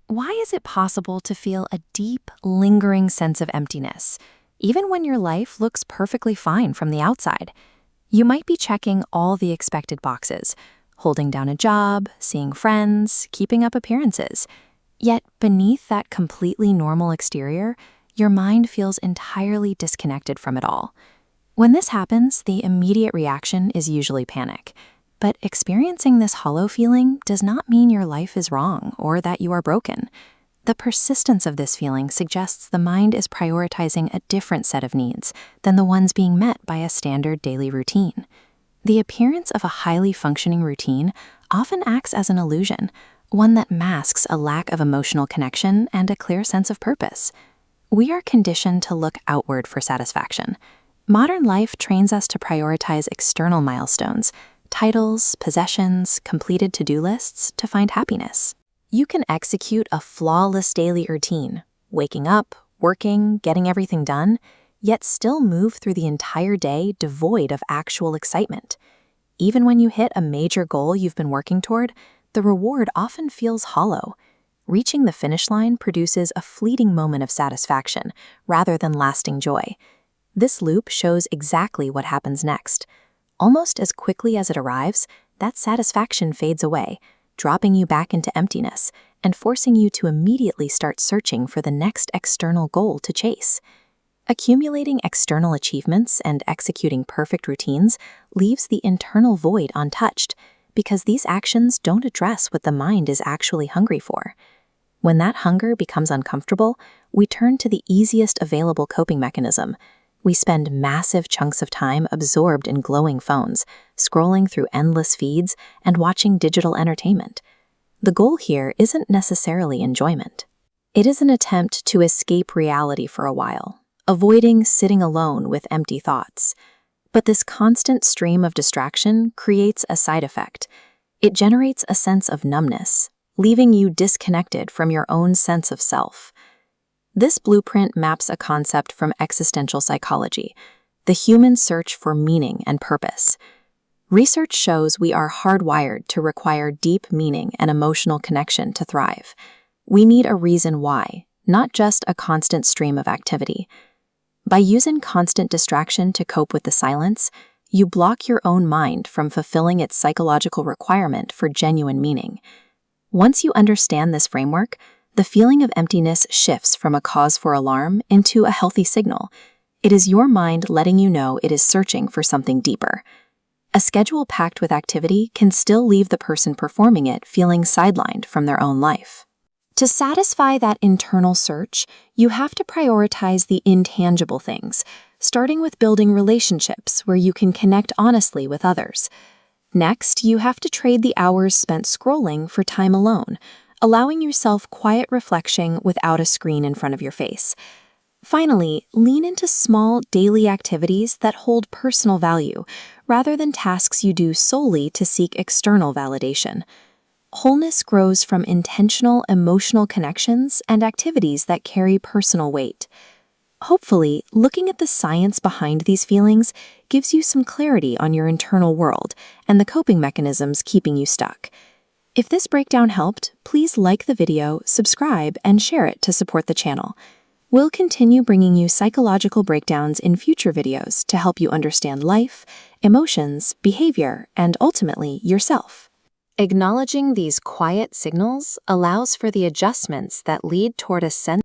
Why is it possible to feel a deep, lingering sense of emptiness, even when your life looks perfectly fine from the outside? You might be checking all the expected boxes, holding down a job, seeing friends, keeping up appearances. Yet beneath that completely normal exterior, your mind feels entirely disconnected from it all. When this happens, the immediate reaction is usually panic. But experiencing this hollow feeling does not mean your life is wrong or that you are broken. The persistence of this feeling suggests the mind is prioritizing a different set of needs than the ones being met by a standard daily routine. The appearance of a highly functioning routine often acts as an illusion, one that masks a lack of emotional connection and a clear sense of purpose. We are conditioned to look outward for satisfaction. Modern life trains us to prioritize external milestones, titles, possessions, completed to-do lists to find happiness. You can execute a flawless daily routine, waking up, working, getting everything done, yet still move through the entire day devoid of actual excitement. Even when you hit a major goal you've been working toward, the reward often feels hollow. Reaching the finish line produces a fleeting moment of satisfaction rather than lasting joy. This loop shows exactly what happens next. Almost as quickly as it arrives, that satisfaction fades away, dropping you back into emptiness and forcing you to immediately start searching for the next external goal to chase. Accumulating external achievements and executing perfect routines leaves the internal void untouched because these actions don't address what the mind is actually hungry for. When that hunger becomes uncomfortable, we turn to the easiest available coping mechanism. We spend massive chunks of time absorbed in glowing phones, scrolling through endless feeds, and watching digital entertainment. The goal here isn't necessarily enjoyment. It is an attempt to escape reality for a while, avoiding sitting alone with empty thoughts. But this constant stream of distraction creates a side effect. It generates a sense of numbness, leaving you disconnected from your own sense of self. This blueprint maps a concept from existential psychology, the human search for meaning and purpose. Research shows we are hardwired to require deep meaning and emotional connection to thrive. We need a reason why, not just a constant stream of activity. By using constant distraction to cope with the silence, you block your own mind from fulfilling its psychological requirement for genuine meaning. Once you understand this framework, the feeling of emptiness shifts from a cause for alarm into a healthy signal. It is your mind letting you know it is searching for something deeper. A schedule packed with activity can still leave the person performing it feeling sidelined from their own life. To satisfy that internal search, you have to prioritize the intangible things, starting with building relationships where you can connect honestly with others. Next, you have to trade the hours spent scrolling for time alone, allowing yourself quiet reflection without a screen in front of your face. Finally, lean into small daily activities that hold personal value, rather than tasks you do solely to seek external validation. Wholeness grows from intentional emotional connections and activities that carry personal weight. Hopefully, looking at the science behind these feelings gives you some clarity on your internal world and the coping mechanisms keeping you stuck. If this breakdown helped, please like the video, subscribe, and share it to support the channel. We'll continue bringing you psychological breakdowns in future videos to help you understand life, emotions, behavior, and ultimately yourself. Acknowledging these quiet signals allows for the adjustments that lead toward a sense